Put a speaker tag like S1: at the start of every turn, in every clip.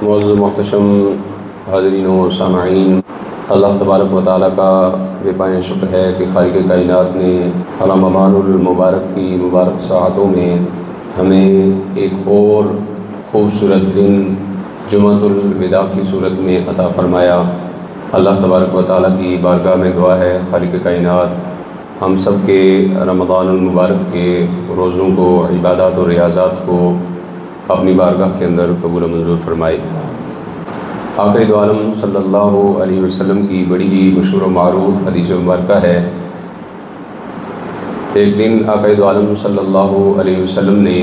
S1: معزز محتشم حاضرین و سامعین، اللہ تبارک و تعالیٰ کا بے پایہ شکر ہے کہ خالق کائنات نے رمضان المبارک کی مبارک ساعتوں میں ہمیں ایک اور خوبصورت دن جمعۃ الوداع کی صورت میں عطا فرمایا۔ اللہ تبارک و تعالیٰ کی بارگاہ میں دعا ہے خالق کائنات ہم سب کے رمضان المبارک کے روزوں کو، عبادات و ریاضات کو اپنی بارگاہ کے اندر قبول و منظور فرمائے۔ آقا دو عالم صلی اللہ علیہ وسلم کی بڑی ہی مشہور و معروف حدیث مبارکہ ہے، ایک دن آقا دو عالم صلی اللہ علیہ وسلم نے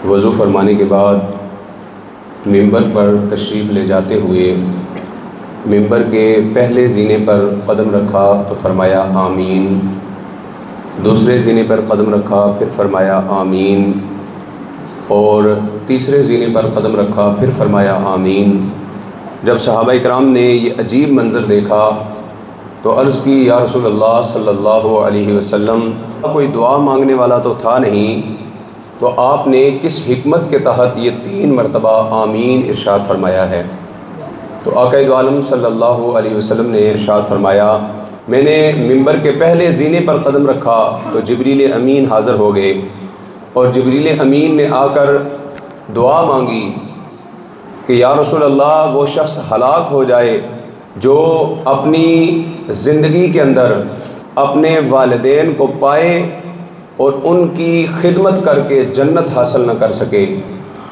S1: وضو فرمانے کے بعد ممبر پر تشریف لے جاتے ہوئے ممبر کے پہلے زینے پر قدم رکھا تو فرمایا آمین، دوسرے زینے پر قدم رکھا پھر فرمایا آمین، اور تیسرے زینے پر قدم رکھا پھر فرمایا آمین۔ جب صحابہ اکرام نے یہ عجیب منظر دیکھا تو عرض کی یا رسول اللہ صلی اللہ علیہ وسلم، کوئی دعا مانگنے والا تو تھا نہیں، تو آپ نے کس حکمت کے تحت یہ 3 مرتبہ آمین ارشاد فرمایا ہے؟ تو آقا دو عالم صلی اللہ علیہ وسلم نے ارشاد فرمایا، میں نے ممبر کے پہلے زینے پر قدم رکھا تو جبریل امین حاضر ہو گئے، اور جبریل امین نے آ کر دعا مانگی کہ یا رسول اللہ وہ شخص ہلاک ہو جائے جو اپنی زندگی کے اندر اپنے والدین کو پائے اور ان کی خدمت کر کے جنت حاصل نہ کر سکے۔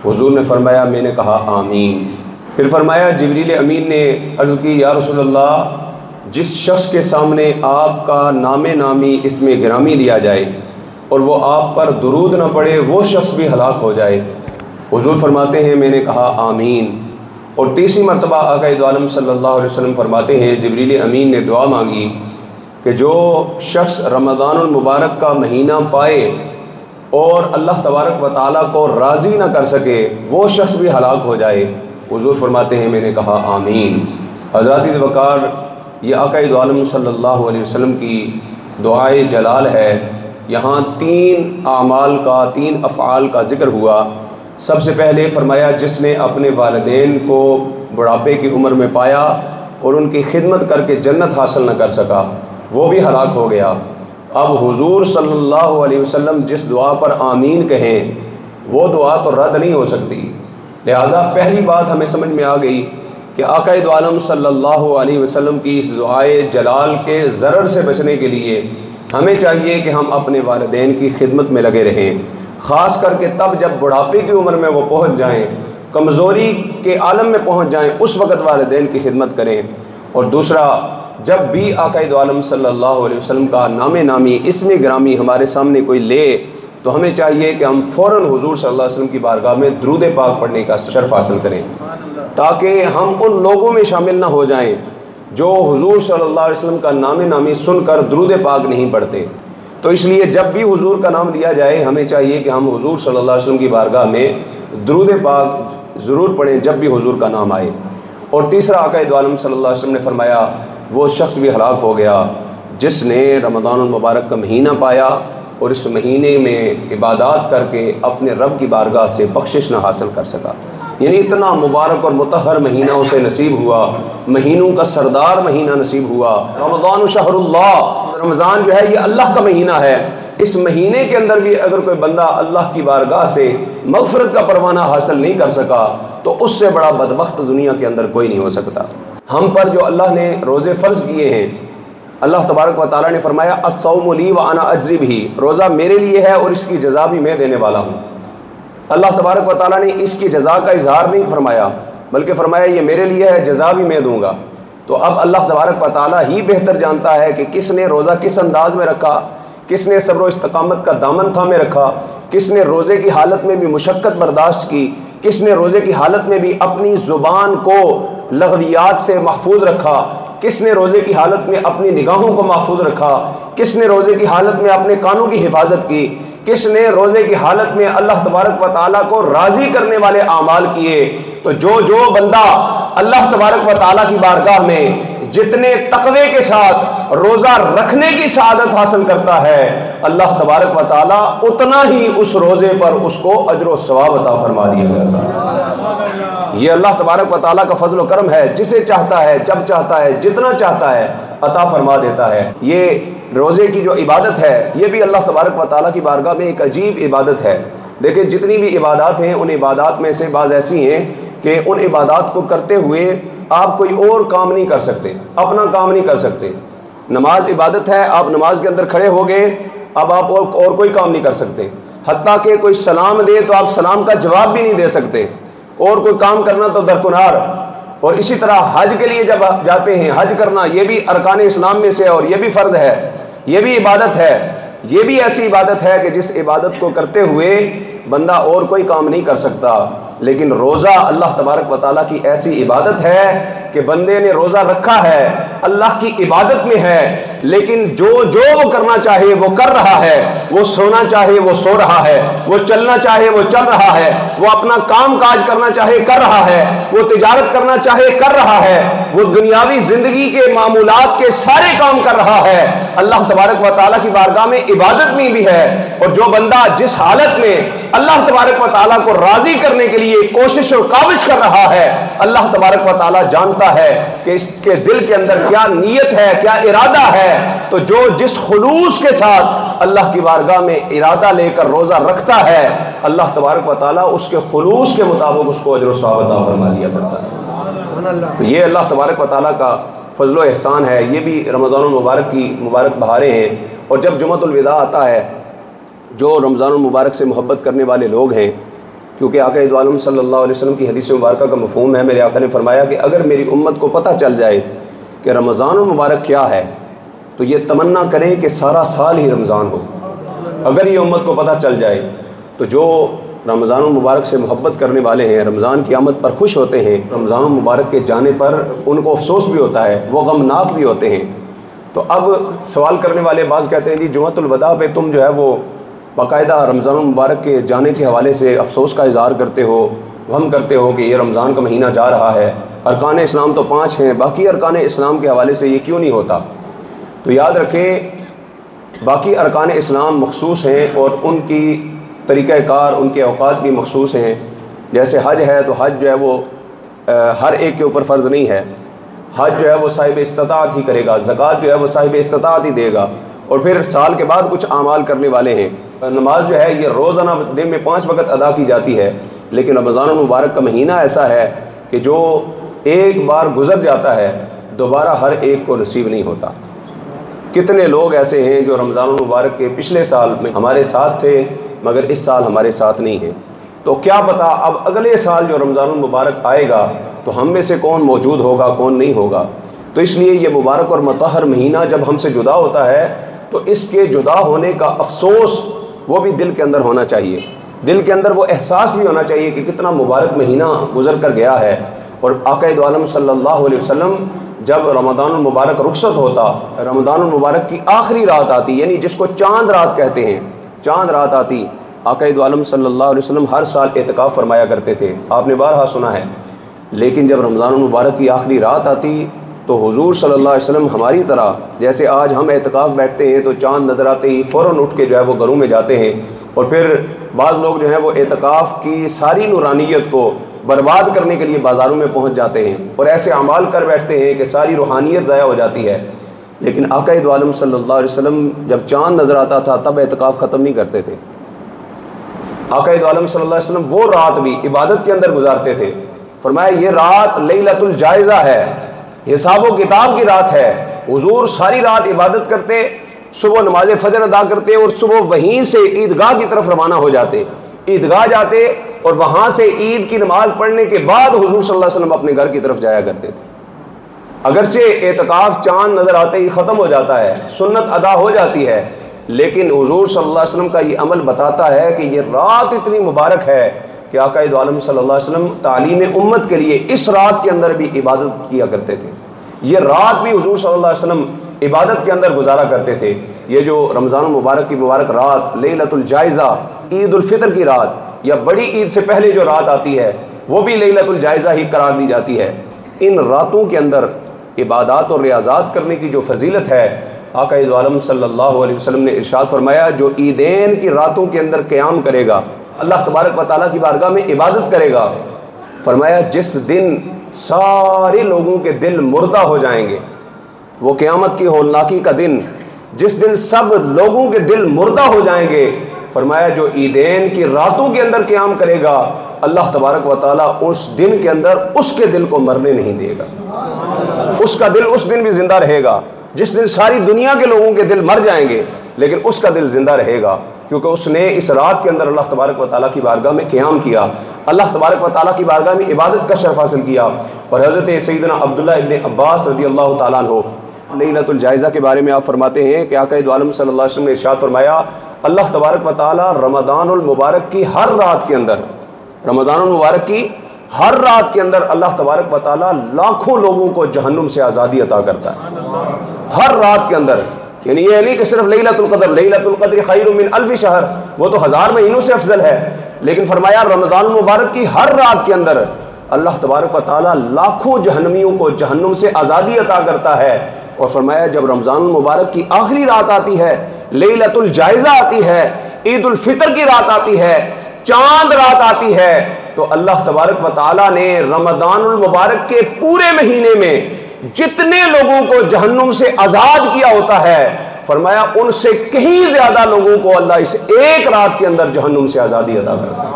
S1: حضور نے فرمایا، میں نے کہا آمین۔ پھر فرمایا جبریل امین نے عرض کی یا رسول اللہ، جس شخص کے سامنے آپ کا نام نامی اسم گرامی لیا جائے اور وہ آپ پر درود نہ پڑے وہ شخص بھی ہلاک ہو جائے۔ حضور فرماتے ہیں میں نے کہا آمین۔ اور تیسری مرتبہ آقا دو عالم صلی اللہ علیہ وسلم فرماتے ہیں جبریل امین نے دعا مانگی کہ جو شخص رمضان المبارک کا مہینہ پائے اور اللہ تبارک و تعالیٰ کو راضی نہ کر سکے وہ شخص بھی ہلاک ہو جائے۔ حضور فرماتے ہیں میں نے کہا آمین۔ حضرات وقار، یہ آقا دو عالم صلی اللہ علیہ وسلم کی دعائے جلال ہے۔ یہاں 3 اعمال کا، 3 افعال کا ذکر ہوا۔ سب سے پہلے فرمایا جس نے اپنے والدین کو بڑھاپے کی عمر میں پایا اور ان کی خدمت کر کے جنت حاصل نہ کر سکا وہ بھی ہلاک ہو گیا۔ اب حضور صلی اللہ علیہ وسلم جس دعا پر آمین کہیں وہ دعا تو رد نہیں ہو سکتی، لہذا پہلی بات ہمیں سمجھ میں آ گئی کہ آقا دو عالم صلی اللہ علیہ وسلم کی اس دعائے جلال کے ضرر سے بچنے کے لیے ہمیں چاہیے کہ ہم اپنے والدین کی خدمت میں لگے رہیں، خاص کر کے تب جب بڑھاپے کی عمر میں وہ پہنچ جائیں، کمزوری کے عالم میں پہنچ جائیں، اس وقت والدین کی خدمت کریں۔ اور دوسرا، جب بھی آقا دو عالم صلی اللہ علیہ وسلم کا نام نامی اسم گرامی ہمارے سامنے کوئی لے تو ہمیں چاہیے کہ ہم فوراً حضور صلی اللہ علیہ وسلم کی بارگاہ میں درود پاک پڑھنے کا شرف حاصل کریں تاکہ ہم ان لوگوں میں شامل نہ ہو جائیں جو حضور صلی اللہ علیہ وسلم کا نام نامی سن کر درود پاک نہیں پڑھتے۔ تو اس لیے جب بھی حضور کا نام لیا جائے ہمیں چاہیے کہ ہم حضور صلی اللہ علیہ وسلم کی بارگاہ میں درود پاک ضرور پڑھیں جب بھی حضور کا نام آئے۔ اور تیسرا، آقا دو عالم صلی اللہ علیہ وسلم نے فرمایا وہ شخص بھی ہلاک ہو گیا جس نے رمضان المبارک کا مہینہ پایا اور اس مہینے میں عبادات کر کے اپنے رب کی بارگاہ سے بخشش نہ حاصل کر سکا۔ یعنی اتنا مبارک اور مطہر مہینہ اسے نصیب ہوا، مہینوں کا سردار مہینہ نصیب ہوا۔ رمضان شہر اللہ، رمضان جو ہے یہ اللہ کا مہینہ ہے۔ اس مہینے کے اندر بھی اگر کوئی بندہ اللہ کی بارگاہ سے مغفرت کا پروانہ حاصل نہیں کر سکا تو اس سے بڑا بدبخت دنیا کے اندر کوئی نہیں ہو سکتا۔ ہم پر جو اللہ نے روزے فرض کیے ہیں، اللہ تبارک و تعالیٰ نے فرمایا الصوم لی وانا اجزی بہ، روزہ میرے لیے ہے اور اس کی جزا بھی میں دینے والا ہوں۔ اللہ تبارک و تعالیٰ نے اس کی جزا کا اظہار نہیں فرمایا بلکہ فرمایا یہ میرے لیے ہے، جزا بھی میں دوں گا۔ تو اب اللہ تبارک و تعالیٰ ہی بہتر جانتا ہے کہ کس نے روزہ کس انداز میں رکھا، کس نے صبر و استقامت کا دامن تھامے رکھا، کس نے روزے کی حالت میں بھی مشقت برداشت کی، کس نے روزے کی حالت میں بھی اپنی زبان کو لغویات سے محفوظ رکھا، کس نے روزے کی حالت میں اپنی نگاہوں کو محفوظ رکھا، کس نے روزے کی حالت میں اپنے کانوں کی حفاظت کی، کس نے روزے کی حالت میں اللہ تبارک و تعالیٰ کو راضی کرنے والے اعمال کیے۔ تو جو بندہ اللہ تبارک و تعالیٰ کی بارگاہ میں جتنے تقوی کے ساتھ روزہ رکھنے کی سعادت حاصل کرتا ہے، اللہ تبارک و تعالیٰ اتنا ہی اس روزے پر اس کو اجر و ثواب عطا فرما دیا کرتا ہے۔ یہ اللہ تبارک و تعالیٰ کا فضل و کرم ہے، جسے چاہتا ہے، جب چاہتا ہے، جتنا چاہتا ہے عطا فرما دیتا ہے۔ یہ روزے کی جو عبادت ہے یہ بھی اللہ تبارک و تعالیٰ کی بارگاہ میں ایک عجیب عبادت ہے۔ دیکھیں جتنی بھی عبادات ہیں ان عبادات میں سے بعض ایسی ہیں کہ ان عبادات کو کرتے ہوئے آپ کوئی اور کام نہیں کر سکتے، اپنا کام نہیں کر سکتے۔ نماز عبادت ہے، آپ نماز کے اندر کھڑے ہو گئے، اب آپ اور کوئی کام نہیں کر سکتے، حتیٰ کہ کوئی سلام دے تو آپ سلام کا جواب بھی نہیں دے سکتے، اور کوئی کام کرنا تو درکنار۔ اور اسی طرح حج کے لیے جب جاتے ہیں، حج کرنا یہ بھی ارکان اسلام میں سے ہے، اور یہ بھی فرض ہے، یہ بھی عبادت ہے۔ یہ بھی ایسی عبادت ہے کہ جس عبادت کو کرتے ہوئے بندہ اور کوئی کام نہیں کر سکتا۔ لیکن روزہ اللہ تبارک و تعالیٰ کی ایسی عبادت ہے کہ بندے نے روزہ رکھا ہے، اللہ کی عبادت میں ہے، لیکن جو وہ کرنا چاہے وہ کر رہا ہے، وہ سونا چاہے وہ سو رہا ہے، وہ چلنا چاہے وہ چل رہا ہے، وہ اپنا کام کاج کرنا چاہے کر رہا ہے، وہ تجارت کرنا چاہے کر رہا ہے، وہ دنیاوی زندگی کے معمولات کے سارے کام کر رہا ہے، اللہ تبارک و تعالیٰ کی بارگاہ میں عبادت میں بھی ہے۔ اور جو بندہ جس حالت میں اللہ تبارک و تعالیٰ کو راضی کرنے کے لیے کوشش اور کاوش کر رہا ہے، اللہ تبارک و تعالیٰ جانتا ہے کہ اس کے دل کے اندر کیا نیت ہے، کیا ارادہ ہے۔ تو جو جس خلوص کے ساتھ اللہ کی بارگاہ میں ارادہ لے کر روزہ رکھتا ہے، اللہ تبارک و تعالیٰ اس کے خلوص کے مطابق اس کو اجر و ثواب عطا فرما دیا کرتا ہے۔ یہ اللہ تبارک و تعالیٰ کا فضل و احسان ہے۔ یہ بھی رمضان المبارک کی مبارک بہاریں ہیں۔ اور جب جمعۃ الوداع آتا ہے، جو رمضان المبارک سے محبت کرنے والے لوگ ہیں، کیونکہ آقا دو عالم صلی اللہ علیہ وسلم کی حدیث مبارکہ کا مفہوم ہے، میرے آقا نے فرمایا کہ اگر میری امت کو پتہ چل جائے کہ رمضان المبارک کیا ہے تو یہ تمنا کریں کہ سارا سال ہی رمضان ہو۔ اگر یہ امت کو پتہ چل جائے تو جو رمضان المبارک سے محبت کرنے والے ہیں، رمضان کی آمد پر خوش ہوتے ہیں، رمضان المبارک کے جانے پر ان کو افسوس بھی ہوتا ہے، وہ غمناک بھی ہوتے ہیں۔ تو اب سوال کرنے والے بعض کہتے ہیں جی جمعۃ الوداع پہ تم جو ہے وہ باقاعدہ رمضان المبارک کے جانے کے حوالے سے افسوس کا اظہار کرتے ہو، غم کرتے ہو کہ یہ رمضان کا مہینہ جا رہا ہے، ارکان اسلام تو 5 ہیں، باقی ارکان اسلام کے حوالے سے یہ کیوں نہیں ہوتا؟ تو یاد رکھیں باقی ارکان اسلام مخصوص ہیں اور ان کی طریقہ کار، ان کے اوقات بھی مخصوص ہیں۔ جیسے حج ہے تو حج جو ہے وہ ہر ایک کے اوپر فرض نہیں ہے، حج جو ہے وہ صاحب استطاعت ہی کرے گا، زکوٰۃ جو ہے وہ صاحب استطاعت ہی دے گا، اور پھر سال کے بعد کچھ اعمال کرنے والے ہیں۔ نماز جو ہے یہ روزانہ دن میں 5 وقت ادا کی جاتی ہے، لیکن رمضان المبارک کا مہینہ ایسا ہے کہ جو ایک بار گزر جاتا ہے دوبارہ ہر ایک کو نصیب نہیں ہوتا۔ کتنے لوگ ایسے ہیں جو رمضان المبارک کے پچھلے سال میں ہمارے ساتھ تھے مگر اس سال ہمارے ساتھ نہیں ہیں۔ تو کیا پتہ اب اگلے سال جو رمضان المبارک آئے گا تو ہم میں سے کون موجود ہوگا، کون نہیں ہوگا۔ تو اس لیے یہ مبارک اور مطہر مہینہ جب ہم سے جدا ہوتا ہے تو اس کے جدا ہونے کا افسوس وہ بھی دل کے اندر ہونا چاہیے، دل کے اندر وہ احساس بھی ہونا چاہیے کہ کتنا مبارک مہینہ گزر کر گیا ہے۔ اور آقا دو عالم صلی اللہ علیہ وسلم جب رمضان المبارک رخصت ہوتا، رمضان المبارک کی آخری رات آتی، یعنی جس کو چاند رات کہتے ہیں، چاند رات آتی، آقا دو عالم صلی اللہ علیہ وسلم ہر سال اعتکاف فرمایا کرتے تھے، آپ نے بارہا سنا ہے۔ لیکن جب رمضان المبارک کی آخری رات آتی تو حضور صلی اللہ علیہ وسلم ہماری طرح جیسے آج ہم اعتکاف بیٹھتے ہیں تو چاند نظر آتے ہی فوراً اٹھ کے جو ہے وہ گھروں میں جاتے ہیں، اور پھر بعض لوگ جو ہیں وہ اعتکاف کی ساری نورانیت کو برباد کرنے کے لیے بازاروں میں پہنچ جاتے ہیں اور ایسے اعمال کر بیٹھتے ہیں کہ ساری روحانیت ضائع ہو جاتی ہے۔ لیکن آقا دو عالم صلی اللہ علیہ وسلم جب چاند نظر آتا تھا تب اعتکاف ختم نہیں کرتے تھے۔ آقا دو عالم صلی اللہ علیہ وسلم وہ رات بھی عبادت کے اندر گزارتے تھے۔ فرمایا یہ رات لیلۃ الجائزہ ہے، حساب و کتاب کی رات ہے۔ حضور ساری رات عبادت کرتے، صبح نماز فجر ادا کرتے اور صبح وہیں سے عیدگاہ کی طرف روانہ ہو جاتے، عیدگاہ جاتے اور وہاں سے عید کی نماز پڑھنے کے بعد حضور صلی اللہ علیہ وسلم اپنے گھر کی طرف جایا کرتے تھے۔ اگرچہ اعتکاف چاند نظر آتے ہی ختم ہو جاتا ہے، سنت ادا ہو جاتی ہے، لیکن حضور صلی اللہ علیہ وسلم کا یہ عمل بتاتا ہے کہ یہ رات اتنی مبارک ہے کہ آقا دو عالم صلی اللہ علیہ وسلم تعلیم امت کے لیے اس رات کے اندر بھی عبادت کیا کرتے تھے۔ یہ رات بھی حضور صلی اللہ علیہ وسلم عبادت کے اندر گزارا کرتے تھے۔ یہ جو رمضان المبارک کی مبارک رات لیلۃ الجائزہ، عید الفطر کی رات یا بڑی عید سے پہلے جو رات آتی ہے وہ بھی لیلۃ الجائزہ ہی قرار دی جاتی ہے۔ ان راتوں کے اندر عبادات اور ریاضات کرنے کی جو فضیلت ہے، آقا دو عالم صلی اللہ علیہ وسلم نے ارشاد فرمایا جو عیدین کی راتوں کے اندر قیام کرے گا، اللہ تبارک و تعالیٰ کی بارگاہ میں عبادت کرے گا، فرمایا جس دن سارے لوگوں کے دل مردہ ہو جائیں گے، وہ قیامت کی ہولناکی کا دن جس دن سب لوگوں کے دل مردہ ہو جائیں گے، فرمایا جو عیدین کی راتوں کے اندر قیام کرے گا، اللہ تبارک و تعالیٰ اس دن کے اندر اس کے دل کو مرنے نہیں دے گا، اس کا دل اس دن بھی زندہ رہے گا۔ جس دن ساری دنیا کے لوگوں کے دل مر جائیں گے لیکن اس کا دل زندہ رہے گا، کیونکہ اس نے اس رات کے اندر اللہ تبارک و تعالیٰ کی بارگاہ میں قیام کیا، اللہ تبارک و تعالیٰ کی بارگاہ میں عبادت کا شرف حاصل کیا۔ اور حضرت سیدنا عبداللہ ابن عباس رضی اللہ تعالیٰ عنہ لیلۃ الجائزہ کے بارے میں آپ فرماتے ہیں کہ آقا دو عالم صلی اللہ علیہ وسلم نے ارشاد فرمایا اللہ تبارک و تعالیٰ رمضان المبارک کی ہر رات کے اندر، رمضان المبارک کی ہر رات کے اندر اللہ تبارک و تعالیٰ لاکھوں لوگوں کو جہنم سے آزادی عطا کرتا ہے، ہر رات کے اندر۔ یعنی یہ نہیں کہ صرف لیلۃ القدر خیر من الف شہر، وہ تو 1000 مہینوں سے افضل ہے، لیکن فرمایا رمضان المبارک کی ہر رات کے اندر اللہ تبارک و تعالیٰ لاکھوں جہنمیوں کو جہنم سے آزادی عطا کرتا ہے۔ اور فرمایا جب رمضان المبارک کی آخری رات آتی ہے، لیلۃ الجائزہ آتی ہے، عید الفطر کی رات آتی ہے، چاند رات آتی ہے، تو اللہ تبارک و تعالیٰ نے رمضان المبارک کے پورے مہینے میں جتنے لوگوں کو جہنم سے آزاد کیا ہوتا ہے، فرمایا ان سے کہیں زیادہ لوگوں کو اللہ اس ایک رات کے اندر جہنم سے آزادی عطا کرتا ہے۔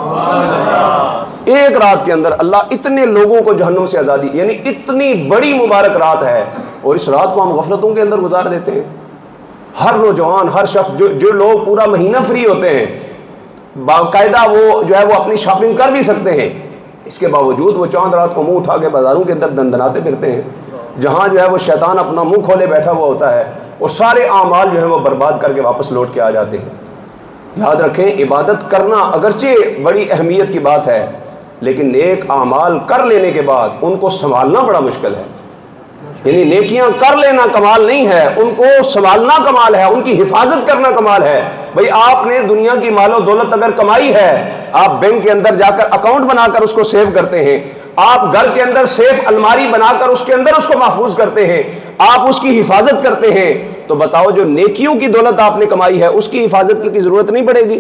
S1: ایک رات کے اندر اللہ اتنے لوگوں کو جہنم سے آزادی، یعنی اتنی بڑی مبارک رات ہے، اور اس رات کو ہم غفلتوں کے اندر گزار دیتے ہیں۔ ہر نوجوان، ہر شخص جو لوگ پورا مہینہ فری ہوتے ہیں، باقاعدہ وہ جو ہے وہ اپنی شاپنگ کر بھی سکتے ہیں، اس کے باوجود وہ چاند رات کو منہ اٹھا کے بازاروں کے اندر دندناتے پھرتے ہیں، جہاں جو ہے وہ شیطان اپنا منہ کھولے بیٹھا ہوا ہوتا ہے، اور سارے اعمال جو ہیں وہ برباد کر کے واپس لوٹ کے آ جاتے ہیں۔ یاد رکھیں عبادت کرنا اگرچہ بڑی اہمیت کی بات ہے، لیکن نیک اعمال کر لینے کے بعد ان کو سنبھالنا بڑا مشکل ہے۔ یعنی نیکیاں کر لینا کمال نہیں ہے، ان کو سنبھالنا کمال ہے، ان کی حفاظت کرنا کمال ہے۔ بھئی آپ نے دنیا کی مال و دولت اگر کمائی ہے، آپ بینک کے اندر جا کر اکاؤنٹ بنا کر اس کو سیو کرتے ہیں، آپ گھر کے اندر سیف الماری بنا کر اس کے اندر اس کو محفوظ کرتے ہیں، آپ اس کی حفاظت کرتے ہیں، تو بتاؤ جو نیکیوں کی دولت آپ نے کمائی ہے اس کی حفاظت کی ضرورت نہیں پڑے گی،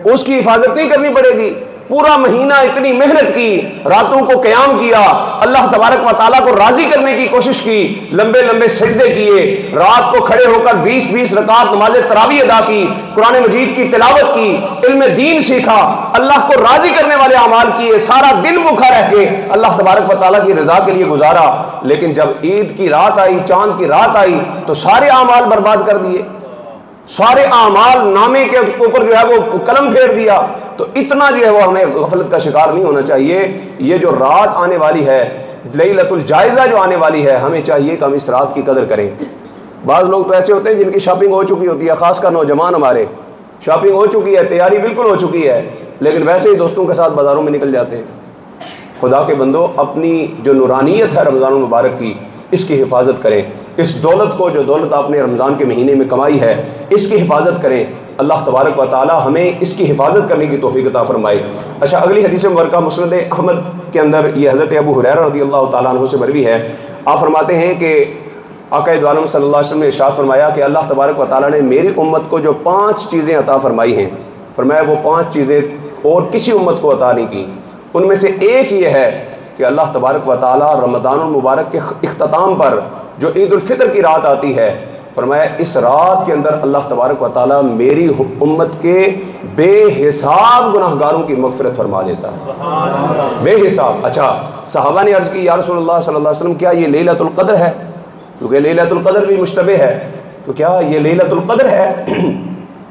S1: اس کی حفاظت نہیں کرنی پڑے گی۔ پورا مہینہ اتنی محنت کی، راتوں کو قیام کیا، اللہ تبارک و تعالیٰ کو راضی کرنے کی کوشش کی، لمبے لمبے سجدے کیے، رات کو کھڑے ہو کر 20 رکعت نماز تراویح ادا کی، قرآن مجید کی تلاوت کی، علم دین سیکھا، اللہ کو راضی کرنے والے اعمال کیے، سارا دن بھوکا رہ کے اللہ تبارک و تعالیٰ کی رضا کے لیے گزارا، لیکن جب عید کی رات آئی، چاند کی رات آئی، تو سارے اعمال برباد کر دیے، سارے اعمال نامے کے اوپر جو ہے وہ قلم پھیر دیا۔ تو اتنا جو ہے وہ ہمیں غفلت کا شکار نہیں ہونا چاہیے۔ یہ جو رات آنے والی ہے، لیلۃ الجائزہ جو آنے والی ہے، ہمیں چاہیے کہ ہم اس رات کی قدر کریں۔ بعض لوگ تو ایسے ہوتے ہیں جن کی شاپنگ ہو چکی ہوتی ہے، خاص کر نوجوان ہمارے، شاپنگ ہو چکی ہے، تیاری بالکل ہو چکی ہے، لیکن ویسے ہی دوستوں کے ساتھ بازاروں میں نکل جاتے ہیں۔ خدا کے بندو، اپنی جو نورانیت ہے رمضان المبارک کی، اس کی حفاظت کریں، اس دولت کو، جو دولت آپ نے رمضان کے مہینے میں کمائی ہے، اس کی حفاظت کریں۔ اللہ تبارک و تعالی ہمیں اس کی حفاظت کرنے کی توفیق عطا فرمائے۔ اچھا، اگلی حدیث مبارکہ مسند احمد کے اندر یہ حضرت ابو ہریرہ رضی اللہ تعالیٰ عنہ سے مروی ہے۔ آپ فرماتے ہیں کہ آقا دو عالم صلی اللہ علیہ وسلم نے ارشاد فرمایا کہ اللہ تبارک و تعالیٰ نے میری امت کو جو 5 چیزیں عطا فرمائی ہیں، فرمایا وہ 5 چیزیں اور کسی امت کو عطا نہیں کی۔ ان میں سے ایک یہ ہے کہ اللہ تبارک و تعالیٰ رمضان المبارک کے اختتام پر جو عید الفطر کی رات آتی ہے، فرمایا اس رات کے اندر اللہ تبارک و تعالیٰ میری امت کے بے حساب گناہگاروں کی مغفرت فرما دیتا ہے، بے حساب۔ اچھا، صحابہ نے عرض کی یا رسول اللہ صلی اللہ علیہ وسلم کیا یہ لیلۃ القدر ہے؟ کیونکہ لیلۃ القدر بھی مشتبہ ہے، تو کیا یہ لیلۃ القدر ہے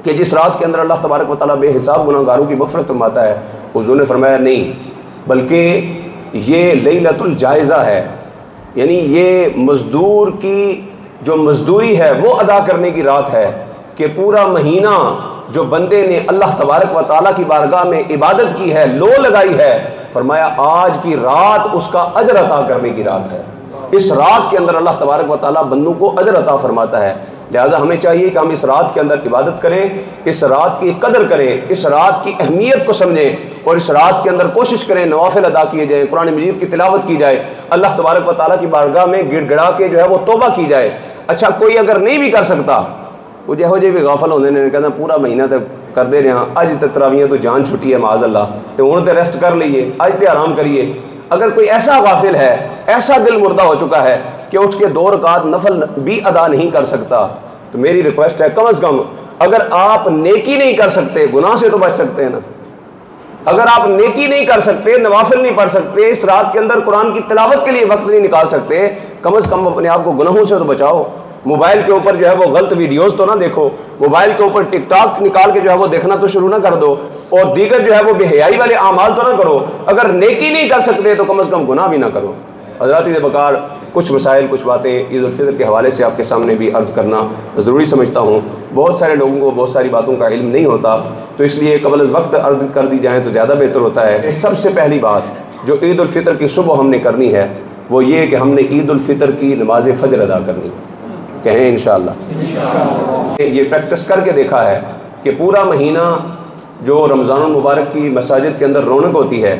S1: کہ جس رات کے اندر اللہ تبارک و تعالیٰ بے حساب گناہگاروں کی مغفرت فرماتا ہے؟ حضور نے فرمایا نہیں، بلکہ یہ لیلۃ الجائزہ ہے، یعنی یہ مزدور کی جو مزدوری ہے وہ ادا کرنے کی رات ہے، کہ پورا مہینہ جو بندے نے اللہ تبارک و تعالیٰ کی بارگاہ میں عبادت کی ہے، لو لگائی ہے، فرمایا آج کی رات اس کا اجر عطا کرنے کی رات ہے۔ اس رات کے اندر اللہ تبارک و تعالیٰ بندوں کو اجر عطا فرماتا ہے۔ لہٰذا ہمیں چاہیے کہ ہم اس رات کے اندر عبادت کریں، اس رات کی قدر کریں، اس رات کی اہمیت کو سمجھیں، اور اس رات کے اندر کوشش کریں نوافل ادا کیے جائیں، قرآن مجید کی تلاوت کی جائے، اللہ تبارک و تعالیٰ کی بارگاہ میں گڑ گڑا کے جو ہے وہ توبہ کی جائے۔ اچھا کوئی اگر نہیں بھی کر سکتا، وہ جو جی بھی غافل ہونے نے کہنا پورا مہینہ تک کر دے رہے ہیں، اج تے تراویح تو جان چھٹی ہے معاذ اللہ، تو ہن تے ریسٹ کر لئیے، اج تے آرام کریے۔ اگر کوئی ایسا غافل ہے، ایسا دل مردہ ہو چکا ہے کہ اٹھ کے 2 رکعت نفل بھی ادا نہیں کر سکتا، تو میری ریکویسٹ ہے کم از کم اگر آپ نیکی نہیں کر سکتے، گناہ سے تو بچ سکتے ہیں نا، اگر آپ نیکی نہیں کر سکتے، نوافل نہیں پڑھ سکتے، اس رات کے اندر قرآن کی تلاوت کے لیے وقت نہیں نکال سکتے، کم از کم اپنے آپ کو گناہوں سے تو بچاؤ۔ موبائل کے اوپر جو ہے وہ غلط ویڈیوز تو نہ دیکھو، موبائل کے اوپر ٹک ٹاک نکال کے جو ہے وہ دیکھنا تو شروع نہ کر دو، اور دیگر جو ہے وہ بے حیائی والے اعمال تو نہ کرو۔ اگر نیکی نہیں کر سکتے تو کم از کم گناہ بھی نہ کرو۔ حضرات سے بکار کچھ مسائل، کچھ باتیں عید الفطر کے حوالے سے آپ کے سامنے بھی عرض کرنا ضروری سمجھتا ہوں۔ بہت سارے لوگوں کو بہت ساری باتوں کا علم نہیں ہوتا، تو اس لیے قبل از وقت عرض کر دی جائیں تو زیادہ بہتر ہوتا ہے۔ سب سے پہلی بات جو عید الفطر کی صبح ہم نے کرنی ہے وہ یہ کہ ہم نے عید الفطر کی نماز فجر ادا کرنی، کہیں انشاءاللہ۔ یہ پریکٹس کر کے دیکھا ہے کہ پورا مہینہ جو رمضان المبارک کی مساجد کے اندر رونق ہوتی ہے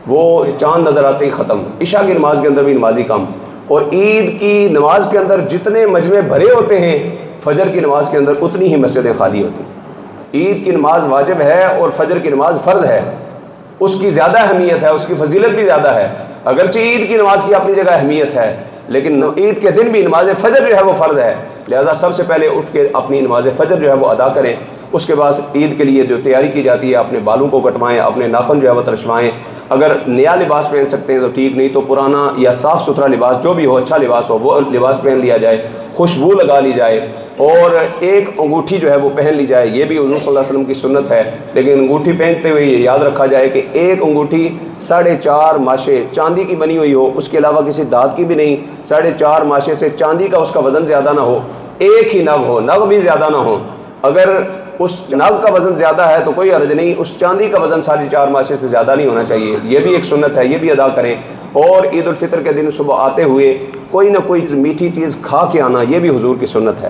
S1: وہ چاند نظر آتے ہی ختم، عشاء کی نماز کے اندر بھی نمازی کم، اور عید کی نماز کے اندر جتنے مجمع بھرے ہوتے ہیں فجر کی نماز کے اندر اتنی ہی مسجدیں خالی ہوتی ہیں۔ عید کی نماز واجب ہے اور فجر کی نماز فرض ہے، اس کی زیادہ اہمیت ہے، اس کی فضیلت بھی زیادہ ہے۔ اگرچہ عید کی نماز کی اپنی جگہ اہمیت ہے، لیکن عید کے دن بھی نماز فجر جو ہے وہ فرض ہے، لہذا سب سے پہلے اٹھ کے اپنی نماز فجر جو ہے وہ ادا کریں۔ اس کے بعد عید کے لیے جو تیاری کی جاتی ہے، اپنے بالوں کو کٹوائیں، اپنے ناخن جو ہے وہ ترشوائیں، اگر نیا لباس پہن سکتے ہیں تو ٹھیک، نہیں تو پرانا یا صاف ستھرا لباس جو بھی ہو، اچھا لباس ہو وہ لباس پہن لیا جائے، خوشبو لگا لی جائے، اور ایک انگوٹھی جو ہے وہ پہن لی جائے۔ یہ بھی حضور صلی اللہ علیہ وسلم کی سنت ہے، لیکن انگوٹھی پہنتے ہوئے یہ یاد رکھا جائے کہ ایک انگوٹھی 4.5 ماشے چاندی کی بنی ہوئی ہو، اس کے علاوہ کسی دھات کی بھی نہیں، 4.5 ماشے سے چاندی کا اس کا وزن زیادہ نہ ہو، ایک ہی نگ ہو، نگ بھی زیادہ نہ ہو۔ اگر اس نگ کا وزن زیادہ ہے تو کوئی حرج نہیں، اس چاندی کا وزن 4.5 ماشے سے زیادہ نہیں ہونا چاہیے، یہ بھی ایک سنت ہے، یہ بھی ادا کریں۔ اور عید الفطر کے دن صبح آتے ہوئے کوئی نہ کوئی میٹھی چیز کھا کے آنا، یہ بھی حضور کی سنت ہے،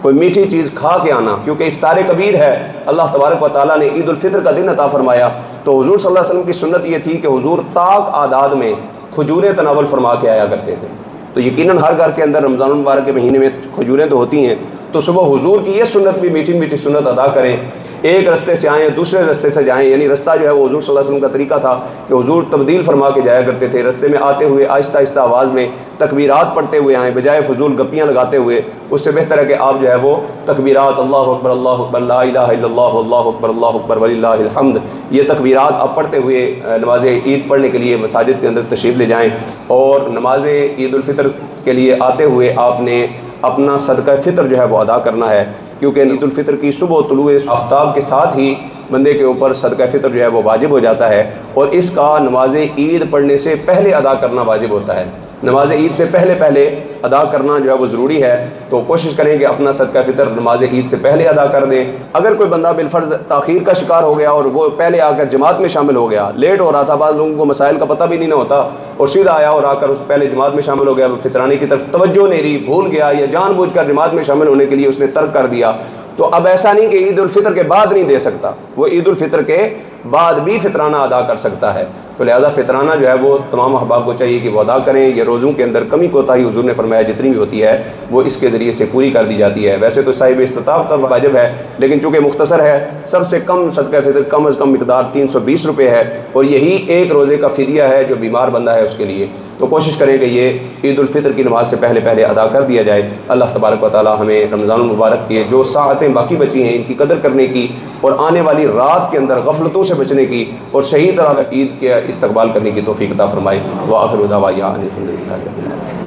S1: کوئی میٹھی چیز کھا کے آنا، کیونکہ افطار کبیر ہے، اللہ تبارک و تعالیٰ نے عید الفطر کا دن عطا فرمایا، تو حضور صلی اللہ علیہ وسلم کی سنت یہ تھی کہ حضور طاق اعداد میں کھجوریں تناول فرما کے آیا کرتے تھے۔ تو یقیناً ہر گھر کے اندر رمضان المبارک کے مہینے میں کھجوریں تو ہوتی ہیں، تو صبح حضور کی یہ سنت بھی میٹھی میٹھی سنت ادا کریں۔ ایک رستے سے آئیں دوسرے رستے سے جائیں، یعنی رستہ جو ہے وہ حضور صلی اللہ علیہ وسلم کا طریقہ تھا کہ حضور تبدیل فرما کے جایا کرتے تھے، رستے میں آتے ہوئے آہستہ آہستہ آواز میں تکبیرات پڑھتے ہوئے آئیں، بجائے فضول گپیاں لگاتے ہوئے۔ اس سے بہتر ہے کہ آپ جو ہے وہ تکبیرات اللہ اکبر لا الہ الا اللہ اللہ اکبر وللہ الحمد، یہ تکبیرات آپ پڑھتے ہوئے نماز عید پڑھنے کے لیے مساجد کے اندر تشریف لے جائیں، اور نماز عید الفطر کے لیے آتے ہوئے آپ نے اپنا صدقہ فطر جو ہے وہ ادا کرنا ہے، کیونکہ عید الفطر کی صبح طلوع آفتاب کے ساتھ ہی بندے کے اوپر صدقہ فطر جو ہے وہ واجب ہو جاتا ہے، اور اس کا نماز عید پڑھنے سے پہلے ادا کرنا واجب ہوتا ہے۔ نماز عید سے پہلے ادا کرنا جو ہے وہ ضروری ہے، تو کوشش کریں کہ اپنا صدقہ فطر نماز عید سے پہلے ادا کر دیں۔ اگر کوئی بندہ بالفرض تاخیر کا شکار ہو گیا اور وہ پہلے آ کر جماعت میں شامل ہو گیا، لیٹ ہو رہا تھا، بعض لوگوں کو مسائل کا پتہ بھی نہیں ہوتا، اور سیدھا آیا اور آ کر اس پہلے جماعت میں شامل ہو گیا، فطرانے کی طرف توجہ نہیں رہی، بھول گیا، یا جان بوجھ کر جماعت میں شامل ہونے کے لیے اس نے ترک کر دیا، تو اب ایسا نہیں کہ عید الفطر کے بعد نہیں دے سکتا، وہ عید الفطر کے بعد بھی فطرانہ ادا کر سکتا ہے۔ تو لہذا فطرانہ جو ہے وہ تمام احباب کو چاہیے کہ وہ ادا کریں۔ یہ روزوں کے اندر کمی کوتاہی حضور نے فرمایا جتنی بھی ہوتی ہے وہ اس کے ذریعے سے پوری کر دی جاتی ہے۔ ویسے تو صاحب استطاعت کا واجب ہے، لیکن چونکہ مختصر ہے، سب سے کم صدقہ فطر کم از کم مقدار 320 روپے ہے، اور یہی ایک روزے کا فدیہ ہے جو بیمار بندہ ہے اس کے لیے۔ تو کوشش کریں کہ یہ عید الفطر کی نماز سے پہلے ادا کر دیا جائے۔ اللہ تبارک و تعالی ہمیں رمضان المبارک کے جو ساعتیں باقی بچی ہیں ان کی قدر کرنے کی، اور آنے والی رات کے اندر غفلتوں سے بچنے کی، اور صحیح طرح عید کے استقبال کرنے کی توفیق عطا فرمائے۔ وآخر دعوانا الحمد للہ۔